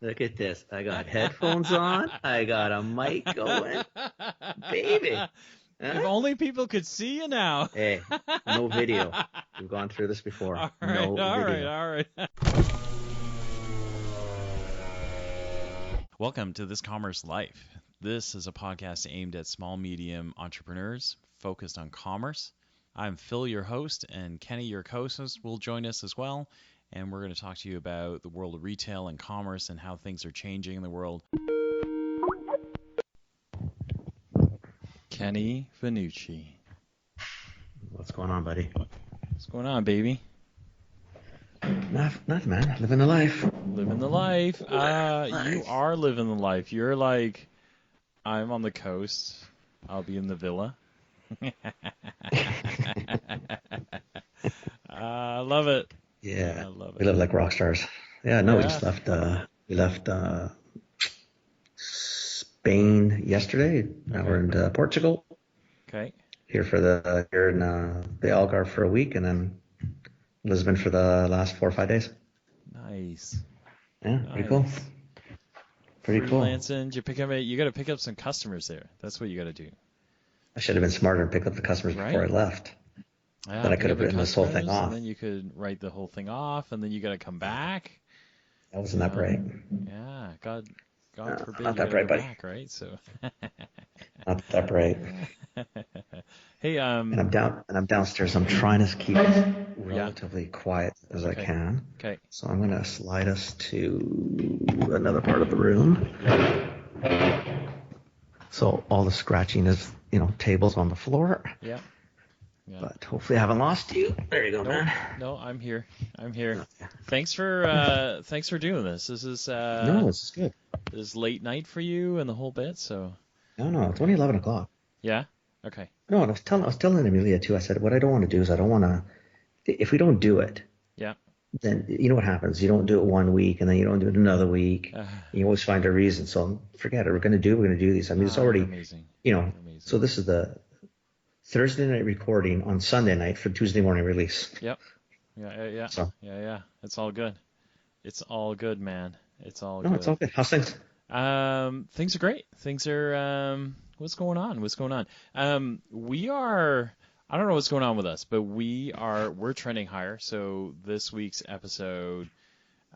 Look at this. I got headphones on. I got a mic going. Baby. If only people could see you now. Hey, no video. We've gone through this before. All right, no all video. right. Welcome to This Commerce Life. This is a podcast aimed at small, medium entrepreneurs focused on commerce. I'm Phil, your host, and Kenny, your co-host, will join us as well. And we're going to talk to you about the world of retail and commerce and how things are changing in the world. Kenny Vanucci. What's going on, buddy? What's going on, baby? Nothing, man. Living the life. Living the life. You are living the life. You're like, I'm on the coast. I'll be in the villa. I love it. Yeah, I love it. we live like rock stars. Yeah, no, Yeah. we just left Spain yesterday. Now we're in Portugal. Okay. Here in the Algarve for a week, and then Lisbon for the last 4 or 5 days. Nice. Yeah, pretty cool. Pretty cool. Freelancing. You got to pick up some customers there. That's what you got to do. I should have been smarter and picked up the customers before I left. Yeah, then I could have written this whole thing off. And then you could write the whole thing off, and then you got to come back. That wasn't that bright. Yeah, God forbid not you that bright, go buddy. back, right? So. Not that bright. Hey, And I'm downstairs. I'm trying to keep relatively quiet as I can. Okay. So I'm gonna slide us to another part of the room. So all the scratching is, tables on the floor. Yeah. But hopefully I haven't lost you. There you go, man. No, I'm here. Thanks for doing this. This is this is good. This is late night for you and the whole bit. So. No, it's only 11 o'clock. Yeah. Okay. No, and I was telling Amelia too. I said, what I don't want to do is if we don't do it. Yeah. Then you know what happens. You don't do it 1 week, and then you don't do it another week. You always find a reason. So forget it. We're going to do these. I mean, it's already, amazing. Amazing. So this is the Thursday night recording on Sunday night for Tuesday morning release. Yep. Yeah. So. Yeah. It's all good. It's all good, man. It's all good. No, it's all good. How's things? Things are great. Things are, what's going on? We are, I don't know what's going on with us, but we're trending higher. So this week's episode,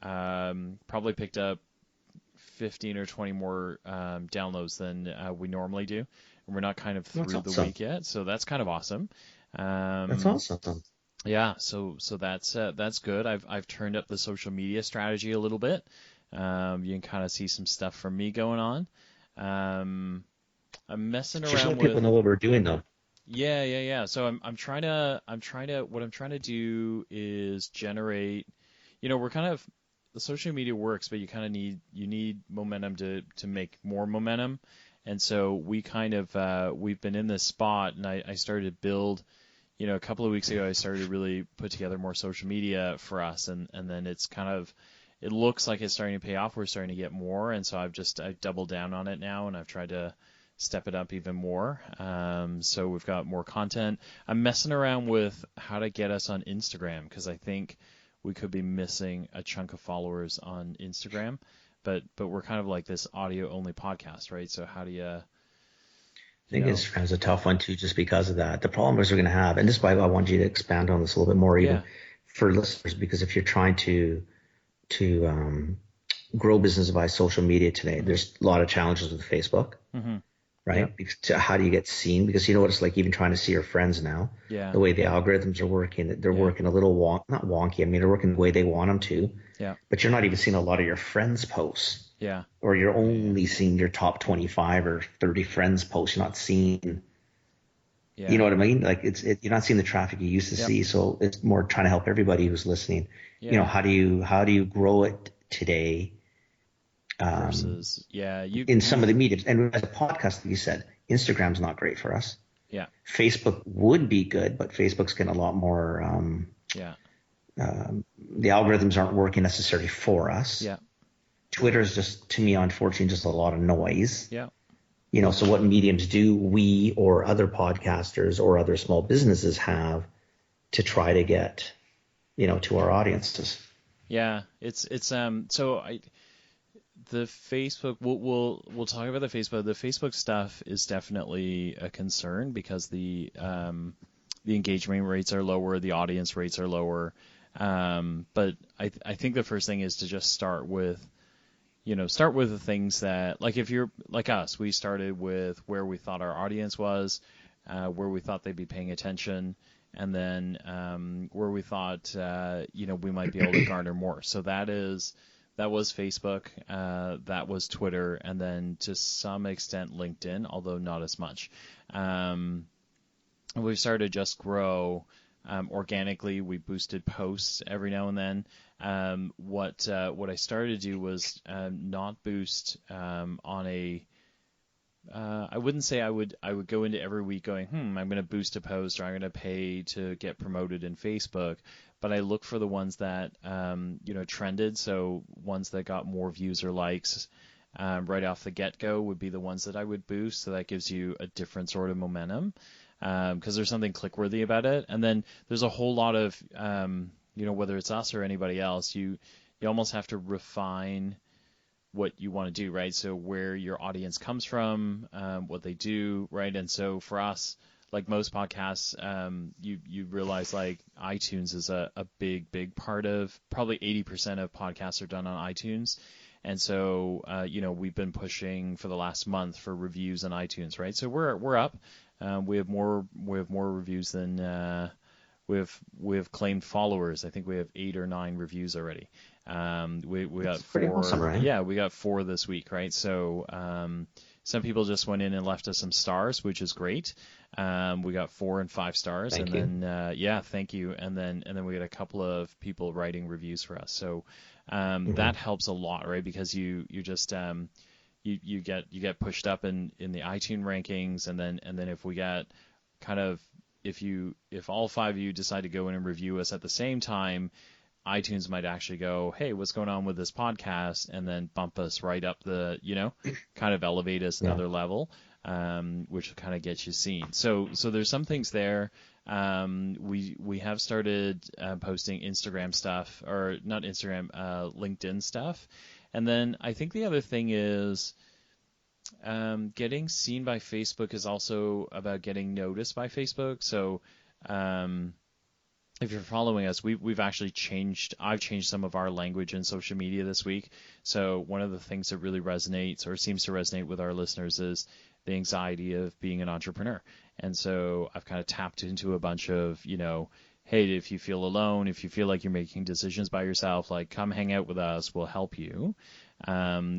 probably picked up 15 or 20 more, downloads than, we normally do. And we're not kind of through the week yet. So that's kind of awesome. That's awesome. Yeah. So that's good. I've turned up the social media strategy a little bit. You can kind of see some stuff from me going on. I'm messing around with. People know what we're doing though. Yeah. So I'm trying to do is generate. We're kind of, the social media works, but you kind of need momentum to make more momentum. And so we kind of we've been in this spot, and I started to build. A couple of weeks ago, I started to really put together more social media for us, and then it's kind of. It looks like it's starting to pay off. We're starting to get more, and so I've doubled down on it now, and I've tried to step it up even more. So we've got more content. I'm messing around with how to get us on Instagram, because I think we could be missing a chunk of followers on Instagram, but we're kind of like this audio-only podcast, right? So how do you? I think Instagram's a tough one too, just because of that. The problem is we're going to have, and this is why I want you to expand on this a little bit more, even for listeners, because if you're trying to grow business by social media today, there's a lot of challenges with Facebook, right? Yep. Because how do you get seen? Because you know what it's like even trying to see your friends now. Yeah. The way the algorithms are working, they're working a little not wonky. I mean, they're working the way they want them to. Yeah. But you're not even seeing a lot of your friends' posts. Yeah. Or you're only seeing your top 25 or 30 friends posts. You're not seeing. Yeah. You know what I mean? Like you're not seeing the traffic you used to see. So it's more trying to help everybody who's listening. Yeah. How do you grow it today? Versus, in some of the mediums, and as a podcast, like you said, Instagram's not great for us. Yeah. Facebook would be good, but Facebook's getting a lot more. The algorithms aren't working necessarily for us. Yeah. Twitter is just, to me, unfortunately, just a lot of noise. Yeah. So what mediums do we or other podcasters or other small businesses have to try to get, to our audiences? Yeah, it's so the Facebook, we'll talk about the Facebook. The Facebook stuff is definitely a concern because the engagement rates are lower, the audience rates are lower. But I think the first thing is to just start with the things that, like, if you're like us, we started with where we thought our audience was, where we thought they'd be paying attention, and then where we thought we might be able to garner more. So that was Facebook, that was Twitter, and then to some extent LinkedIn, although not as much. We've started to just grow organically. We boosted posts every now and then. What I started to do was not boost on a. I wouldn't say I would go into every week going, I'm going to boost a post or I'm going to pay to get promoted in Facebook, but I look for the ones that trended. So ones that got more views or likes right off the get-go would be the ones that I would boost. So that gives you a different sort of momentum because there's something click-worthy about it. And then there's a whole lot of whether it's us or anybody else, you almost have to refine what you want to do, right? So where your audience comes from, what they do, right? And so for us, like most podcasts, you realize like iTunes is a big part of, probably 80% of podcasts are done on iTunes. And so, we've been pushing for the last month for reviews on iTunes, right? So we're up. We have more reviews than we have claimed followers. I think we have 8 or 9 reviews already. We got 4. Awesome, right? Yeah, we got 4 this week, right? So some people just went in and left us some stars, which is great. We got 4 and 5 stars, Thank you. Then thank you. And then we got a couple of people writing reviews for us. So that helps a lot, right? Because you just you get pushed up in the iTunes rankings, and then if we get kind of if all 5 of you decide to go in and review us at the same time, iTunes might actually go, hey, what's going on with this podcast? And then bump us right up the, kind of elevate us another level, which will kind of get you seen. So there's some things there. We have started posting Instagram stuff, or not Instagram, LinkedIn stuff. And then I think the other thing is getting seen by Facebook is also about getting noticed by Facebook. So if you're following us, I've changed some of our language in social media this week. So one of the things that really resonates or seems to resonate with our listeners is the anxiety of being an entrepreneur. And so I've kind of tapped into a bunch of, hey, if you feel alone, if you feel like you're making decisions by yourself, like come hang out with us, we'll help you,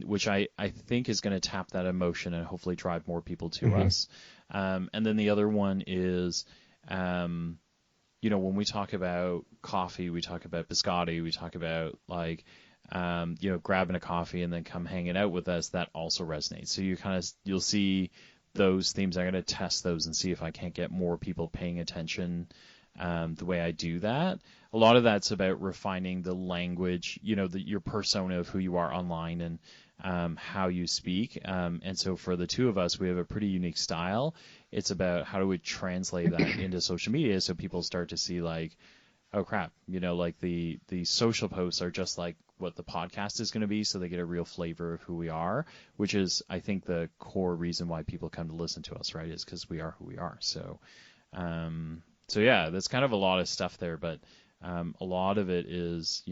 which I think is going to tap that emotion and hopefully drive more people to us. And then the other one is, when we talk about coffee, we talk about biscotti, we talk about like, grabbing a coffee and then come hanging out with us, that also resonates. So you'll see those themes. I'm going to test those and see if I can't get more people paying attention the way I do that. A lot of that's about refining the language, your persona of who you are online and how you speak. And so for the two of us, we have a pretty unique style. It's about how do we translate that into social media so people start to see like, oh crap, like the social posts are just like what the podcast is going to be, so they get a real flavor of who we are, which is, I think, the core reason why people come to listen to us, right, is because we are who we are. So yeah, that's kind of a lot of stuff there, but a lot of it is,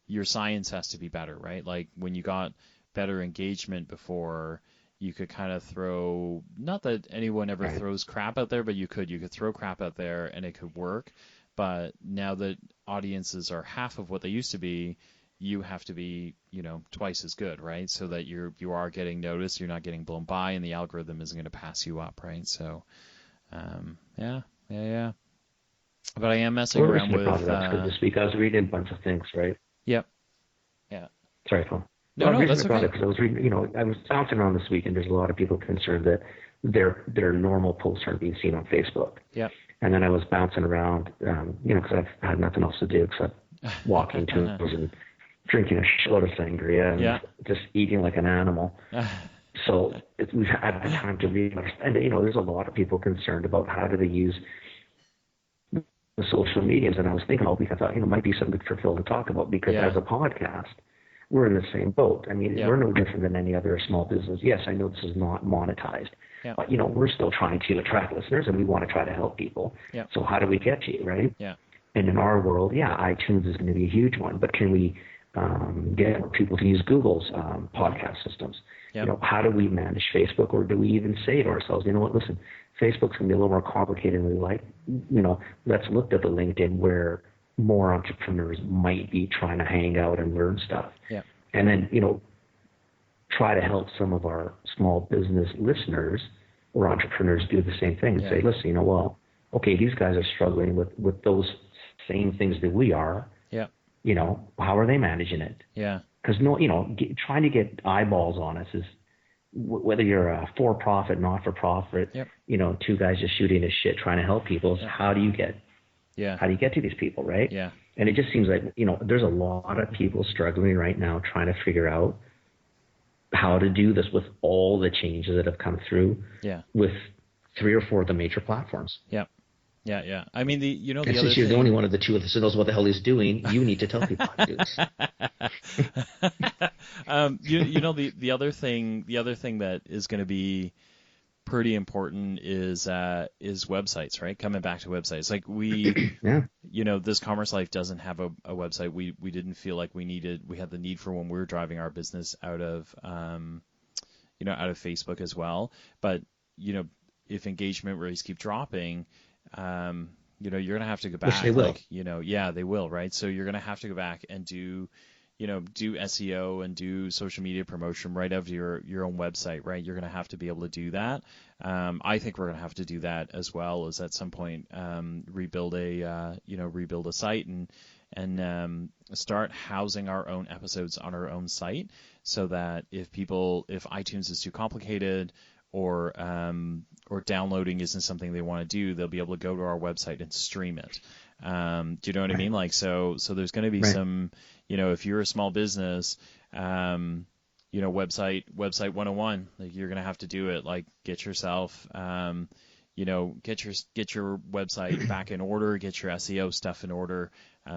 your science has to be better, right? Like when you got better engagement before, you could kind of throw, not that anyone ever throws crap out there, but you could throw crap out there and it could work. But now that audiences are half of what they used to be, you have to be, twice as good, right? So that you are getting noticed, you're not getting blown by, and the algorithm isn't going to pass you up, right? So, yeah. But I am messing around with. That's good this week. I was reading a bunch of things, right? Yep. Yeah. Sorry, Phil. No, that's okay. Because I was reading, I was bouncing around this week, and there's a lot of people concerned that their normal posts aren't being seen on Facebook. Yeah. And then I was bouncing around, because I've had nothing else to do except walking tours and drinking a shitload of sangria and just eating like an animal. So we've had the time to read. And, there's a lot of people concerned about how do they use the social medias. And I was thinking all week, I thought, it might be something for Phil to talk about because as a podcast, we're in the same boat. I mean, we're no different than any other small business. Yes, I know this is not monetized, but we're still trying to attract listeners, and we want to try to help people. So how do we get to you, right? And in our world, iTunes is going to be a huge one, but can we get people to use Google's podcast systems? How do we manage Facebook, or do we even say to ourselves, you know what, listen, Facebook's going to be a little more complicated than we like. Let's look at the LinkedIn where more entrepreneurs might be trying to hang out and learn stuff. And then, try to help some of our small business listeners or entrepreneurs do the same thing and say, listen, okay, these guys are struggling with those same things that we are. How are they managing it? Because trying to get eyeballs on us is, whether you're a for-profit, not-for-profit, two guys just shooting a shit trying to help people. How do you get to these people, right? And it just seems like there's a lot of people struggling right now trying to figure out how to do this with all the changes that have come through with 3 or 4 of the major platforms. I mean, the other since you're thing... the only one of the two of us who knows what the hell he's doing, you need to tell people how to do this. The other thing that is going to be pretty important is websites, right? Coming back to websites, like we, this Commerce Life doesn't have a website. We didn't feel like we had the need for when we were driving our business out of Facebook as well. But if engagement rates keep dropping, you're going to have to go back. Which they will. They will, right? So you're going to have to go back and do SEO and do social media promotion right out of your own website, right? You're going to have to be able to do that. I think we're going to have to do that as well, is at some point rebuild a site and start housing our own episodes on our own site, so that if iTunes is too complicated, or downloading isn't something they want to do, they'll be able to go to our website and stream it. Do you know what I mean? Like, so there's going to be some, if you're a small business, website 101, like, you're going to have to do it. Like, get yourself, get your website back in order, get your SEO stuff in order,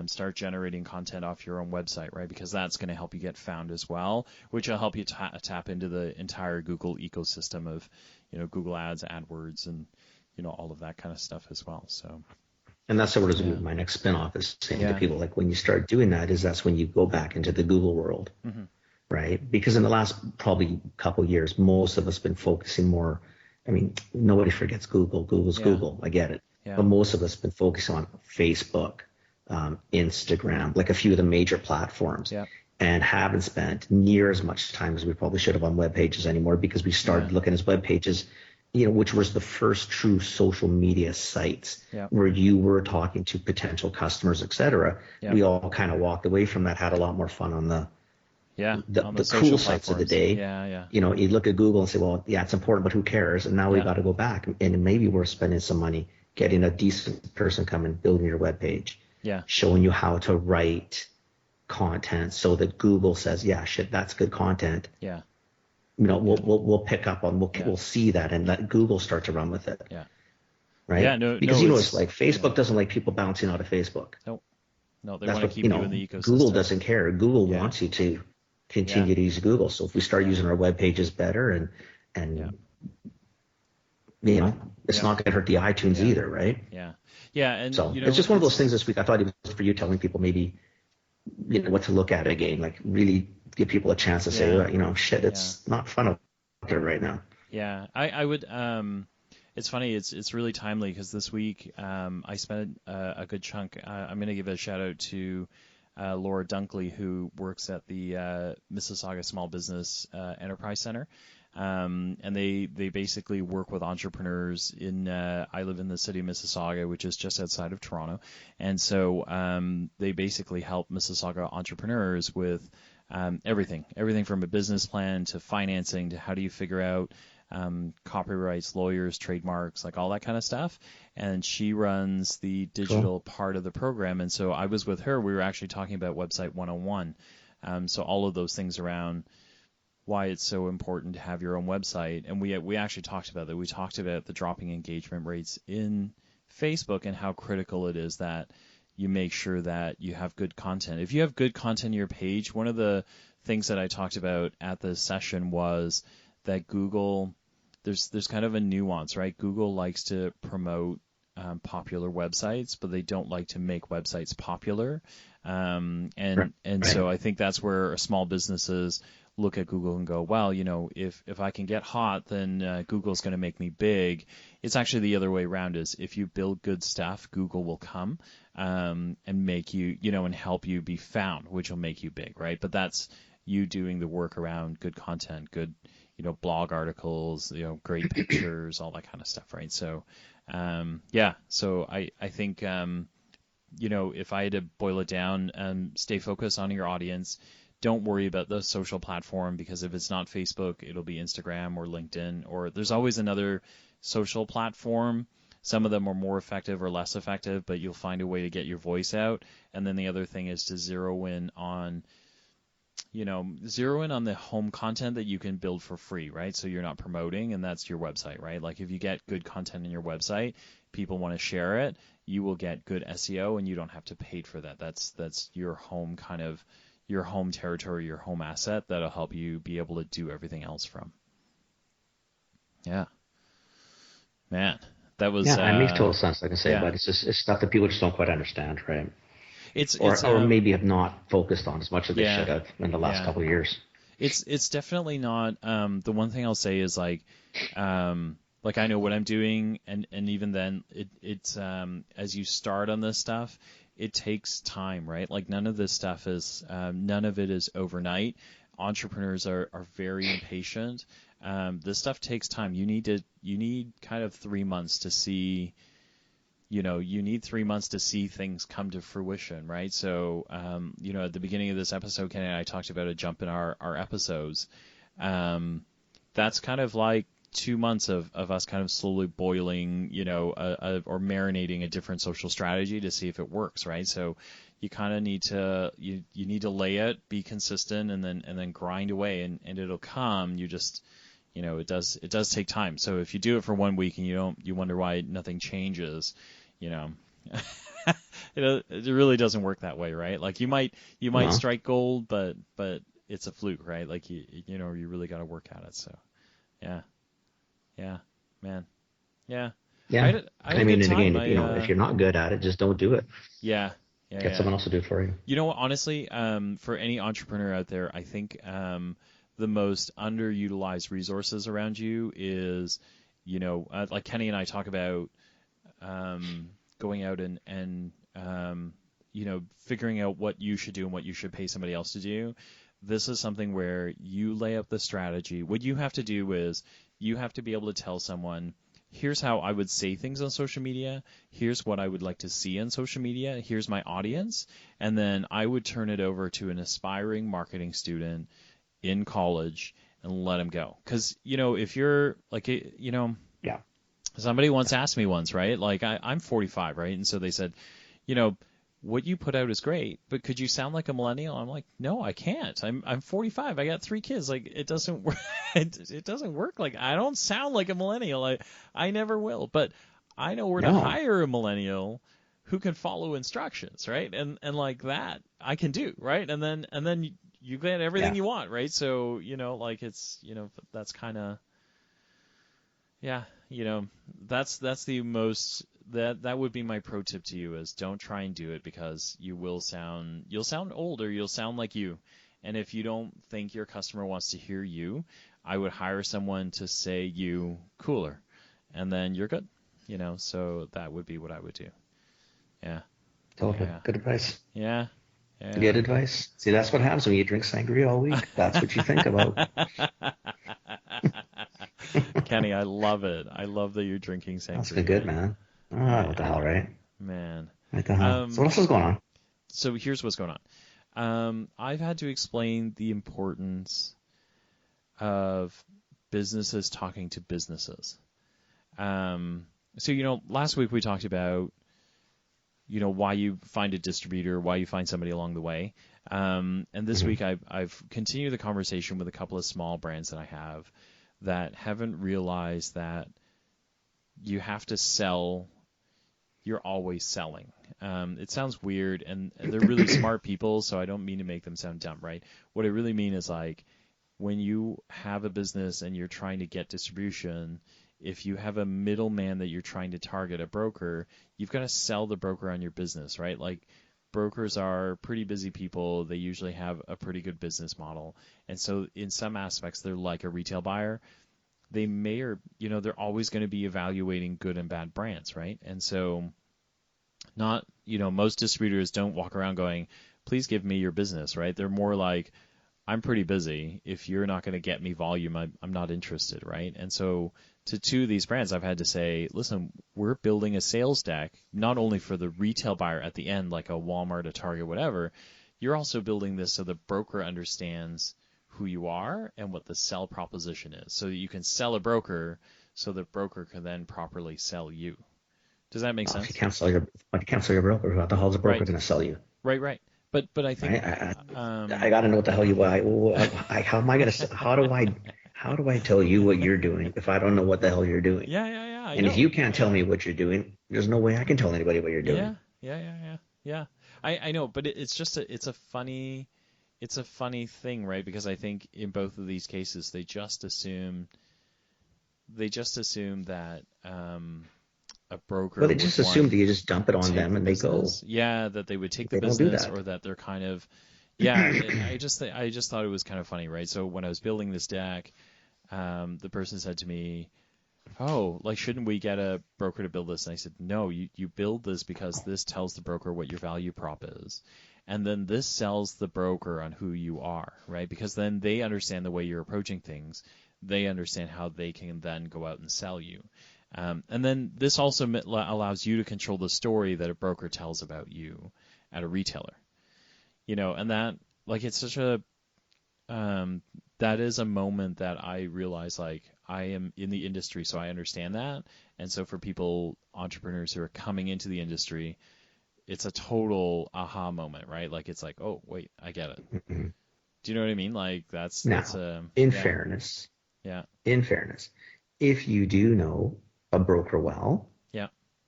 start generating content off your own website, right? Because that's going to help you get found as well, which will help you tap into the entire Google ecosystem of, Google Ads, AdWords, and, all of that kind of stuff as well. So. And that's sort of my next spinoff is saying to people, like, when you start doing that, that's when you go back into the Google world, right? Because in the last probably couple of years, most of us been focusing more. I mean, nobody forgets Google. Google's Google. I get it. But most of us been focusing on Facebook, Instagram, like a few of the major platforms, and haven't spent near as much time as we probably should have on web pages anymore, because we started looking at web pages, which was the first true social media sites where you were talking to potential customers, et cetera. We all kind of walked away from that, had a lot more fun on the cool sites of the day. You look at Google and say, well, it's important, but who cares? And now we've got to go back, and maybe we're spending some money getting a decent person come and building your web page, showing you how to write content so that Google says, that's good content. We'll pick up on, we'll see that, and let Google start to run with it. Right? Because it's like Facebook doesn't like people bouncing out of Facebook. No, they want to keep you in the ecosystem. Google doesn't care. Google wants you to continue to use Google. So if we start using our web pages better, and it's not going to hurt the iTunes either, right? And so it's just one of those things this week. I thought it was for you telling people maybe what to look at again, like really give people a chance to say, it's not fun out there right now. I would. It's funny. It's really timely, because this week I spent a good chunk. I'm going to give a shout out to Laura Dunkley, who works at the Mississauga Small Business Enterprise Center. And they basically work with entrepreneurs I live in the city of Mississauga, which is just outside of Toronto. And so they basically help Mississauga entrepreneurs with everything from a business plan to financing to how do you figure out copyrights, lawyers, trademarks, like all that kind of stuff. And she runs the digital part of the program. And so I was with her. We were actually talking about Website 101. So all of those things around why it's so important to have your own website. And we actually talked about that. We talked about the dropping engagement rates in Facebook and how critical it is that you make sure that you have good content. If you have good content on your page, one of the things that I talked about at this session was that Google, there's kind of a nuance, right? Google likes to promote popular websites, but they don't like to make websites popular. So I think that's where small businesses look at Google and go, well, if I can get hot, then Google's going to make me big. It's actually the other way around. Is if you build good stuff, Google will come and make you, and help you be found, which will make you big, right? But that's you doing the work around good content, good, blog articles, great pictures, all that kind of stuff, right? So, so I think, if I had to boil it down, stay focused on your audience. Don't worry about the social platform, because if it's not Facebook, it'll be Instagram or LinkedIn, or there's always another social platform. Some of them are more effective or less effective, but you'll find a way to get your voice out. And then the other thing is to zero in on the home content that you can build for free, right? So you're not promoting, and that's your website, right? Like if you get good content in your website, people want to share it, you will get good SEO, and you don't have to pay for that. That's your home your home territory, your home asset that'll help you be able to do everything else from. Yeah. Man, that was... Yeah, it makes total sense, like I say, but it's stuff that people just don't quite understand, right? Or maybe have not focused on as much as they should have in the last couple of years. It's definitely not. The one thing I'll say is like I know what I'm doing, and even then, it's as you start on this stuff, it takes time, right? Like none of this stuff is none of it is overnight. Entrepreneurs are very impatient. This stuff takes time. You need kind of 3 months to see. You need 3 months to see things come to fruition, right? So, at the beginning of this episode, Kenny and I talked about a jump in our episodes. That's kind of like 2 months of us kind of slowly boiling, or marinating a different social strategy to see if it works, right? So you kind of need to, you need to lay it, be consistent, and then grind away, and it'll come. You just, it does take time. So if you do it for 1 week and you wonder why nothing changes, it really doesn't work that way, right? Like you might strike gold, but it's a fluke, right? Like you really got to work at it. So, yeah, man, yeah. I mean, and again, if you're not good at it, just don't do it. Get someone else to do it for you. Honestly, for any entrepreneur out there, I think the most underutilized resources around you is, like Kenny and I talk about. Going out and figuring out what you should do and what you should pay somebody else to do. This is something where you lay up the strategy. What you have to do is you have to be able to tell someone, here's how I would say things on social media. Here's what I would like to see on social media. Here's my audience. And then I would turn it over to an aspiring marketing student in college and let him go. Because, if you're like, somebody once asked me once, right? Like I'm 45, right? And so they said, what you put out is great, but could you sound like a millennial? I'm like, no, I can't. I'm 45. I got 3 kids. Like it doesn't work. It doesn't work. Like I don't sound like a millennial. I never will. But I know where to hire a millennial who can follow instructions, right? And like that I can do, right? And then you get everything you want, right? So like it's that's kind of. Yeah, that's the most that would be my pro tip to you is don't try and do it because you'll sound old or you'll sound like you. And if you don't think your customer wants to hear you, I would hire someone to say you cooler, and then you're good. So that would be what I would do. Yeah. Totally. Good advice. Yeah. Good advice. See, that's what happens when you drink sangria all week. That's what you think about. Kenny, I love it. I love that you're drinking sangria. That's good, man. What the hell, right? Man. What the hell? So what else is going on? So here's what's going on. I've had to explain the importance of businesses talking to businesses. So, last week we talked about, why you find a distributor, why you find somebody along the way. And this week I've continued the conversation with a couple of small brands that I have that haven't realized that you have to sell you're always selling. It sounds weird, and they're really smart people, so I don't mean to make them sound dumb, right? What I really mean is like when you have a business and you're trying to get distribution, if you have a middleman that you're trying to target, a broker, you've got to sell the broker on your business, right? Like brokers are pretty busy people. They usually have a pretty good business model. And so in some aspects, they're like a retail buyer. They may or, they're always going to be evaluating good and bad brands, right? And so not, most distributors don't walk around going, please give me your business, right? They're more like, I'm pretty busy. If you're not going to get me volume, I'm not interested, right? And so to two of these brands, I've had to say, listen, we're building a sales deck, not only for the retail buyer at the end, like a Walmart, a Target, whatever, you're also building this so the broker understands who you are and what the sell proposition is, so that you can sell a broker so the broker can then properly sell you. Does that make sense? If you can't sell your broker, what the hell is a broker going to sell you? Right. But I think I got to know what the hell you how am I going to how do I tell you what you're doing if I don't know what the hell you're doing? Yeah. And if you can't tell me what you're doing, there's no way I can tell anybody what you're doing. Yeah. I know, but it's just it's a funny thing, right? Because I think in both of these cases they just assume that a broker. Well, they just assume that you just dump it on them and they go. Yeah, that they would take the business, or that they're kind of. Yeah, I just thought it was kind of funny, right? So when I was building this deck, the person said to me, "Oh, like shouldn't we get a broker to build this?" And I said, "No, you build this because this tells the broker what your value prop is, and then this sells the broker on who you are, right? Because then they understand the way you're approaching things, they understand how they can then go out and sell you." And then this also allows you to control the story that a broker tells about you at a retailer, and that, like, it's such a, that is a moment that I realize, like, I am in the industry, so I understand that. And so for people, entrepreneurs who are coming into the industry, it's a total aha moment, right? Like, it's like, oh, wait, I get it. Mm-hmm. Do you know what I mean? Like, that's in fairness, if you do know a broker well,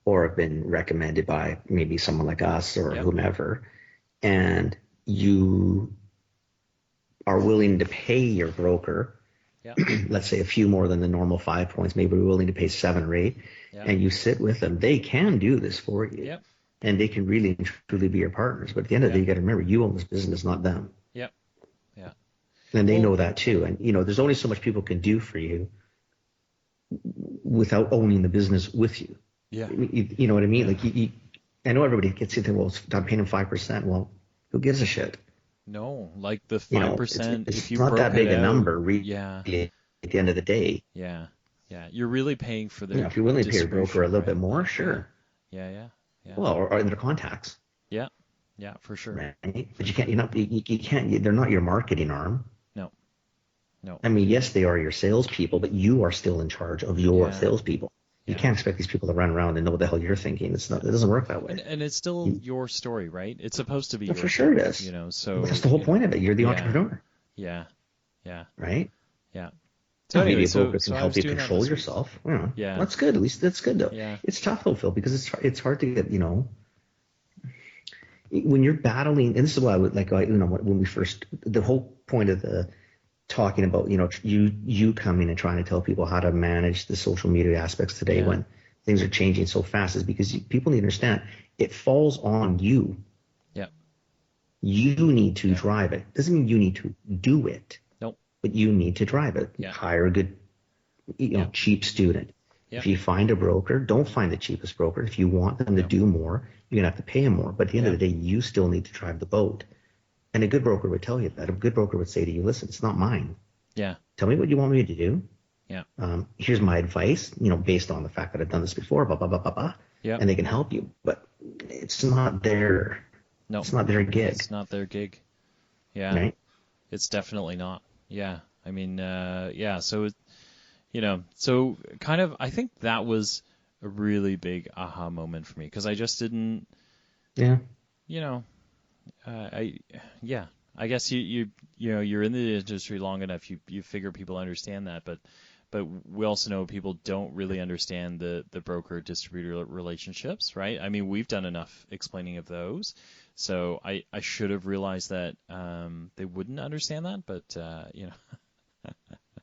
or have been recommended by maybe someone like us or whomever, and you are willing to pay your broker, let's say a few more than the normal 5 points, maybe you're willing to pay 7 or 8, and you sit with them, they can do this for you, and they can really and truly be your partners. But at the end of the day, you got to remember, you own this business, not them. And they know that too. And there's only so much people can do for you without owning the business with you. You know what I mean? Like, I know everybody gets into, well, I'm paying them 5%. Well, who gives a shit? No, like the 5%. It's not that big a number, really. At the end of the day. Yeah. You're really paying for their. If you're willing to pay your broker a little bit more, sure. Yeah. Well, or in their contacts. Yeah, for sure. Right? But you can't. They're not your marketing arm. No. I mean, yes, they are your salespeople, but you are still in charge of your salespeople. You can't expect these people to run around and know what the hell you're thinking. It doesn't work that way. And it's still your story, right? It's supposed to be your for sure story, it is. So that's the whole point of it. You're the entrepreneur. Yeah. Right? Yeah. So anyway, maybe a broker can help you control yourself. That's good. At least that's good, though. Yeah. It's tough, though, Phil, because it's hard to get, when you're battling, and this is why I would when we first, the whole point of the talking about, you coming and trying to tell people how to manage the social media aspects today when things are changing so fast, is because people need to understand it falls on you. You need to drive it. Doesn't mean you need to do it. Nope. But you need to drive it. Hire a good, cheap student. If you find a broker, don't find the cheapest broker. If you want them to do more, you're going to have to pay them more. But at the end of the day, you still need to drive the boat. And a good broker would tell you that. A good broker would say to you, listen, it's not mine. Tell me what you want me to do. Here's my advice, based on the fact that I've done this before, blah, blah, blah, blah, blah. And they can help you. But it's not their, it's not their gig. It's not their gig. Right? It's definitely not. I mean, so, so kind of, I think that was a really big aha moment for me, because I just didn't, I guess you're in the industry long enough, you figure people understand that, but but we also know people don't really understand the broker-distributor relationships, right? I mean, we've done enough explaining of those, so I should have realized that they wouldn't understand that, but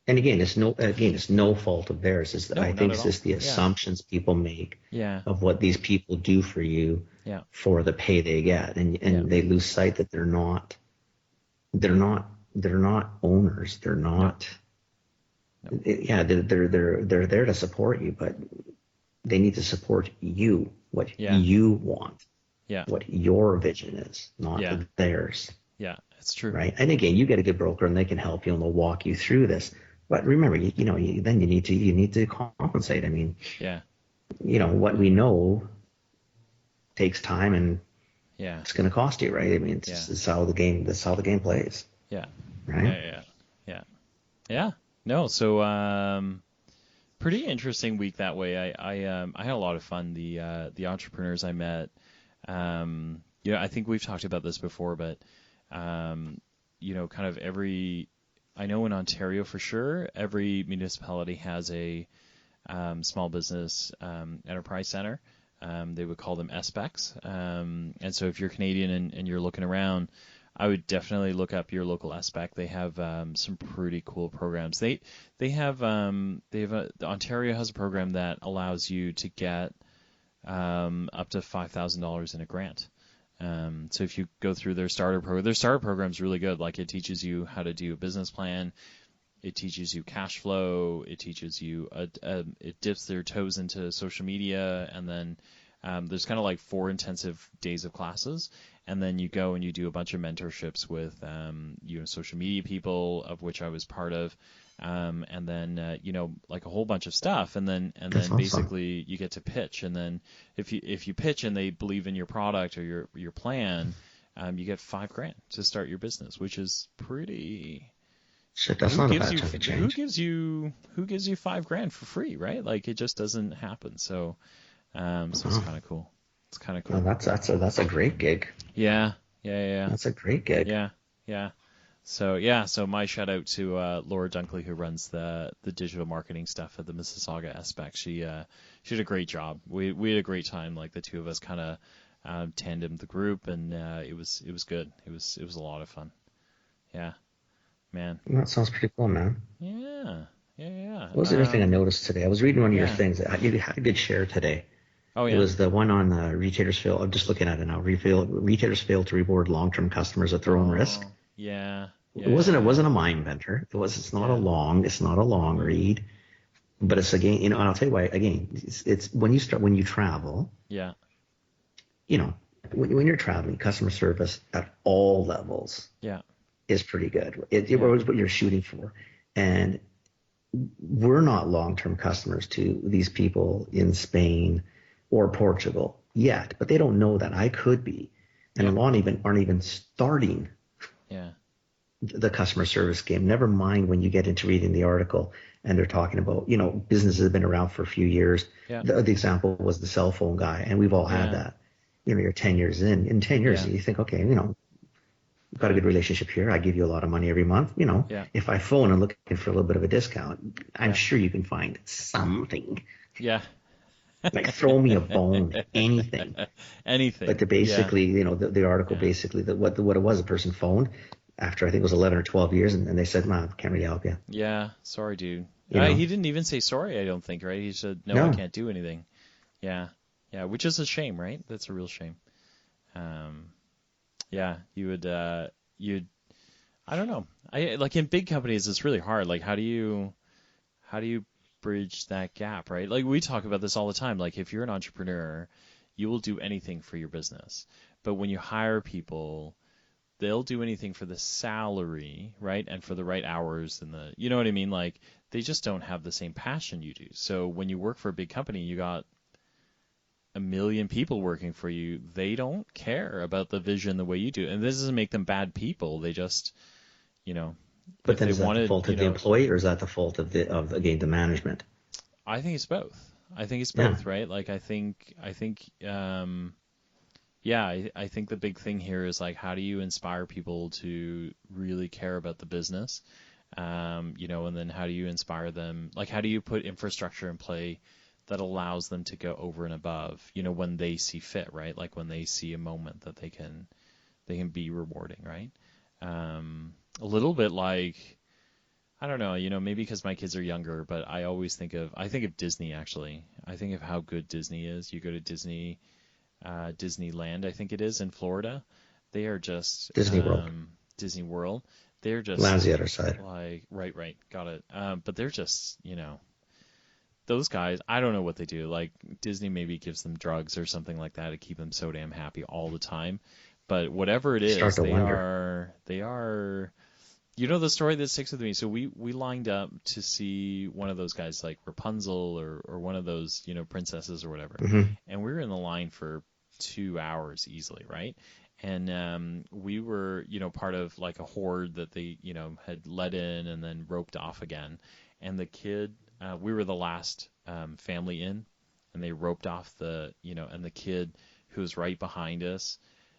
And again, it's no fault of theirs. I think it's just the assumptions people make of what these people do for you for the pay they get, and they lose sight that they're not owners. They're not. No. They're there to support you, but they need to support you, what you want, what your vision is, not theirs. Yeah, it's true. Right, and again, you get a good broker, and they can help you, and they'll walk you through this. But remember, then you need to compensate. I mean, what we know takes time, and it's going to cost you, right? I mean, it's how the game. That's how the game plays. Yeah. Right. Yeah. No. So, pretty interesting week that way. I had a lot of fun. The entrepreneurs I met. I think we've talked about this before, but kind of every. I know in Ontario for sure, every municipality has a small business enterprise center. They would call them SBECs. And so if you're Canadian and you're looking around, I would definitely look up your local SBEC. They have some pretty cool programs. Ontario has a program that allows you to get up to $5,000 in a grant. So if you go through their starter program is really good. Like, it teaches you how to do a business plan. It teaches you cash flow. It teaches you, it dips their toes into social media. And then there's kind of like 4 intensive days of classes. And then you go and you do a bunch of mentorships with, social media people, of which I was part of. And then, like a whole bunch of stuff. And then awesome. Basically you get to pitch. And then if you pitch and they believe in your product or your plan, you get $5,000 to start your business, which is pretty. Shit, that's not a bad chunk of change. Who gives you $5,000 for free, right? Like, it just doesn't happen. So it's kind of cool. It's kind of cool. No, that's a great gig. Yeah. That's a great gig. Yeah. So my shout out to Laura Dunkley, who runs the digital marketing stuff at the Mississauga SBEC. She did a great job. We had a great time. Like, the two of us kind of tandemed the group, and it was good. It was a lot of fun. Yeah, man. That sounds pretty cool, man. Yeah. What was the other thing I noticed today? I was reading one of your things that I did share today. Oh, yeah. It was the one on retailers fail. I'm just looking at it now. Retailers fail to reward long-term customers at their own risk. Yeah. It wasn't a mind bender. It's not a long read, but it's, again, and I'll tell you why. Again, it's when you travel. Yeah. When you're traveling, customer service at all levels. Yeah. Is pretty good. It was what you're shooting for, and we're not long-term customers to these people in Spain or Portugal yet, but they don't know that. I could be, and a lot aren't even starting the customer service game. Never mind when you get into reading the article and they're talking about, businesses have been around for a few years. Yeah. The example was the cell phone guy, and we've all had that. You're 10 years in. In 10 years, you think, okay, we've got a good relationship here. I give you a lot of money every month. If I phone and looking for a little bit of a discount, I'm sure you can find something. Yeah. Like, throw me a bone, anything. Anything. But basically, the article basically, what it was, a person phoned after, I think it was 11 or 12 years, and they said, "Man, can't really help you." Yeah, sorry, dude. He didn't even say sorry, I don't think, right? He said, no, I can't do anything. Yeah, which is a shame, right? That's a real shame. You'd I don't know. Like, in big companies, it's really hard. Like, how do you bridge that gap, right? Like, we talk about this all the time. Like, if you're an entrepreneur, you will do anything for your business. But when you hire people, they'll do anything for the salary, right? And for the right hours and you know what I mean? Like, they just don't have the same passion you do. So when you work for a big company, you got 1 million people working for you. They don't care about the vision the way you do. And this doesn't make them bad people. They just, But then is that the fault of the employee, or is that the fault of the management? I think it's both. Right? Like, I think the big thing here is, like, how do you inspire people to really care about the business? and then how do you inspire them? Like, how do you put infrastructure in play that allows them to go over and above, when they see fit, right? Like when they see a moment that they can be rewarding, right? A little bit like, I don't know, maybe because my kids are younger, but I think of Disney, actually. I think of how good Disney is. You go to Disneyland, I think it is, in Florida. They are just Disney World. Disney World. They're just Land's the other side. Like, right, got it. But they're just, those guys, I don't know what they do. Like, Disney maybe gives them drugs or something like that to keep them so damn happy all the time. But whatever it is, they are. The story that sticks with me. So we lined up to see one of those guys, like Rapunzel or one of those, princesses or whatever. Mm-hmm. And we were in the line for 2 hours easily, right? And we were, part of like a horde that they, had let in and then roped off again. And the kid, we were the last family in, and they roped off and the kid who was right behind us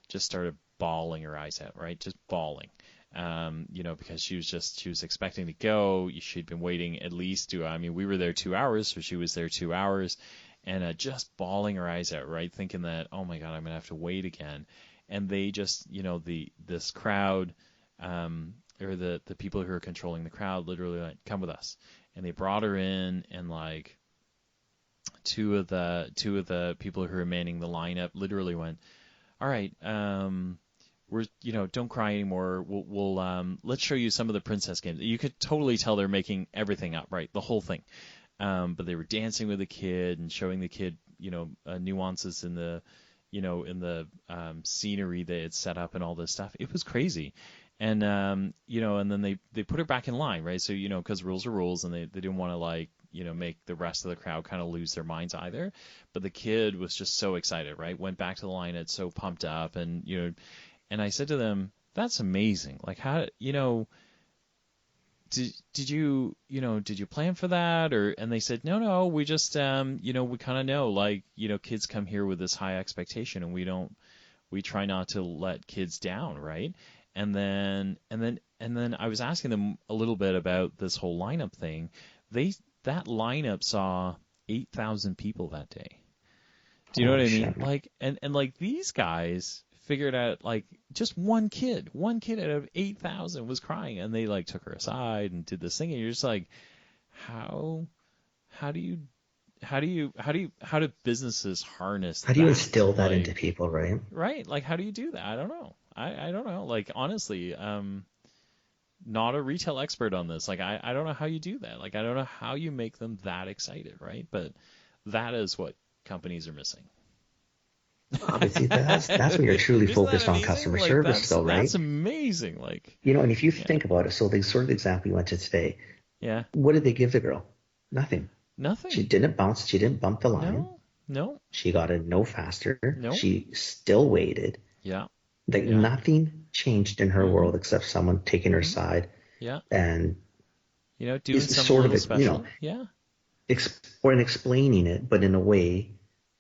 just started bawling her eyes out, right? Just bawling. Because she was expecting to go. She'd been waiting at least we were there 2 hours, so she was there 2 hours, and just bawling her eyes out, right? Thinking that, oh my God, I'm gonna have to wait again. And they just, this crowd, or the people who are controlling the crowd literally like, come with us. And they brought her in, and like two of the people who were manning the lineup literally went, all right, we're, don't cry anymore. We'll let's show you some of the princess games. You could totally tell they're making everything up, right? The whole thing. But they were dancing with the kid and showing the kid, nuances in the, in the scenery they had set up and all this stuff. It was crazy. And, and then they put her back in line, right? So, because rules are rules, and they didn't want to like, make the rest of the crowd kind of lose their minds either. But the kid was just so excited, right? Went back to the line, it's so pumped up, and, and I said to them, that's amazing. Like, how, did you plan for that? And they said, no, we just, we kind of know, like, kids come here with this high expectation, and we try not to let kids down. Right. And then I was asking them a little bit about this whole lineup thing. That lineup saw 8,000 people that day. Do you know what I mean? Like, and like these guys figured out, like, just one kid out of 8,000 was crying, and they like took her aside and did this thing, and you're just like, how do businesses harness? How do you instill that into people, right? Right. Like, how do you do that? I don't know. I don't know. Like, honestly, not a retail expert on this. Like, I don't know how you do that. Like, I don't know how you make them that excited, right? But that is what companies are missing. Obviously, that's when you're truly focused on customer service, though, right? That's amazing. Like, and if you think about it, so the sort of example you went to today, yeah. What did they give the girl? Nothing. She didn't bounce. She didn't bump the line. No. She got it no faster. No. She still waited. Yeah. Like, nothing changed in her world except someone taking her side. Yeah. And doing something sort of special. Yeah. Or explaining it, but in a way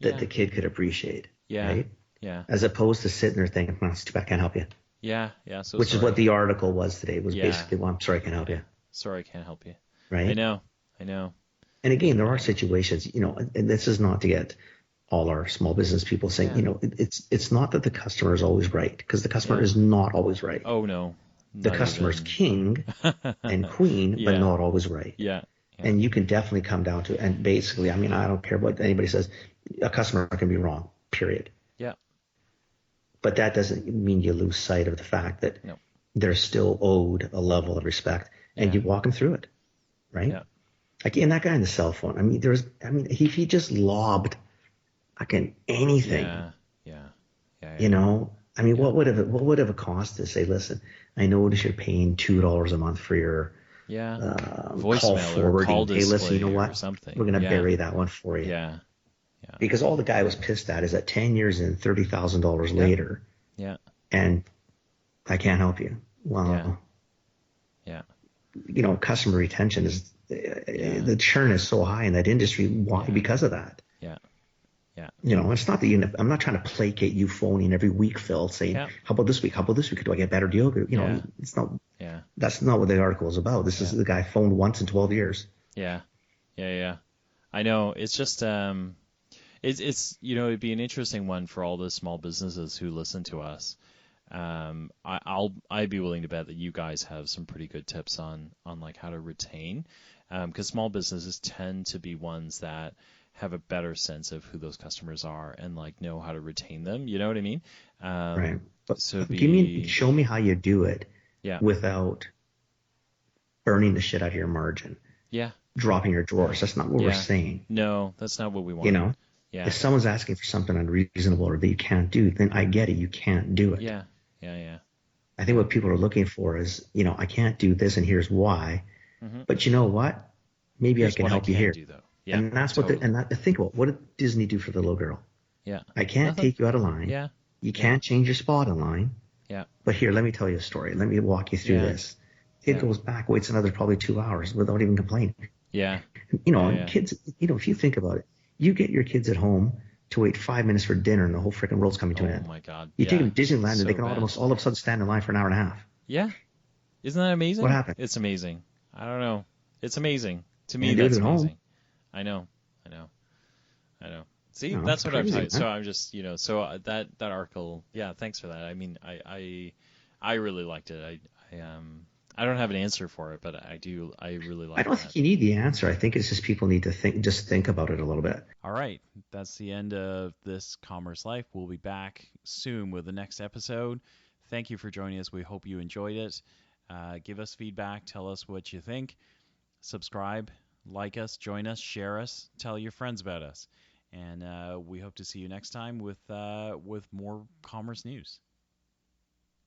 that the kid could appreciate. Yeah. Right? Yeah. As opposed to sitting there thinking, "Oh, it's too bad, I can't help you." Yeah. Yeah. So which is what the article was today. Was basically, "Well, I'm sorry, I can't help you." Sorry, I can't help you. Right. I know. And again, there are situations, and this is not to get all our small business people saying, it's not that the customer is always right, because the customer is not always right. Oh no. The customer's king and queen, but not always right. Yeah. And you can definitely come down to, and basically, I don't care what anybody says, a customer can be wrong, period. Yeah. But that doesn't mean you lose sight of the fact that they're still owed a level of respect, and you walk them through it, right? Yeah. Like, in that guy on the cell phone, if he just lobbed fucking anything, what would have it cost to say, listen, I notice you're paying $2 a month for your call forwarding. Hey, listen, you know what? We're going to bury that one for you. Yeah. Because all the guy was pissed at is that 10 years and $30,000 later, and I can't help you. Well, customer retention is, the churn is so high in that industry. Why? Because of that. It's not that I'm not trying to placate you phoning every week, Phil, saying, how about this week? Do I get a better deal? It's not. That's not what the article is about. This is the guy phoned once in 12 years. Yeah. I know. It's just it's it'd be an interesting one for all the small businesses who listen to us. I'd be willing to bet that you guys have some pretty good tips on like how to retain, because small businesses tend to be ones that have a better sense of who those customers are and like know how to retain them. You know what I mean? Right. But so show me how you do it. Yeah. Without burning the shit out of your margin. Yeah. Dropping your drawers. That's not what we're saying. No, that's not what we want. Yeah. If someone's asking for something unreasonable or that you can't do, then I get it. You can't do it. Yeah. I think what people are looking for is, I can't do this and here's why. Mm-hmm. But you know what? Maybe I can help you here. Yeah, and that's totally. Think about what did Disney do for the little girl? Yeah. I can't take you out of line. Yeah. You can't change your spot in line. Yeah. But here, let me tell you a story. Let me walk you through this. Kid goes back, waits another probably 2 hours without even complaining. Yeah. Kids, if you think about it, you get your kids at home to wait 5 minutes for dinner and the whole freaking world's coming to an end. Oh my God. You take them to Disneyland and they can almost all of a sudden stand in line for an hour and a half. Yeah. Isn't that amazing? What happened? It's amazing. I don't know. It's amazing. To me, that's amazing. Home. I know. See, that's what I'm talking. So I'm just, so that article, thanks for that. I mean, I really liked it. I don't have an answer for it, but I really like it. I don't think you need the answer. I think it's just people need to think about it a little bit. All right. That's the end of this Commerce Life. We'll be back soon with the next episode. Thank you for joining us. We hope you enjoyed it. Give us feedback. Tell us what you think. Subscribe, like us, join us, share us, tell your friends about us. And we hope to see you next time with more commerce news.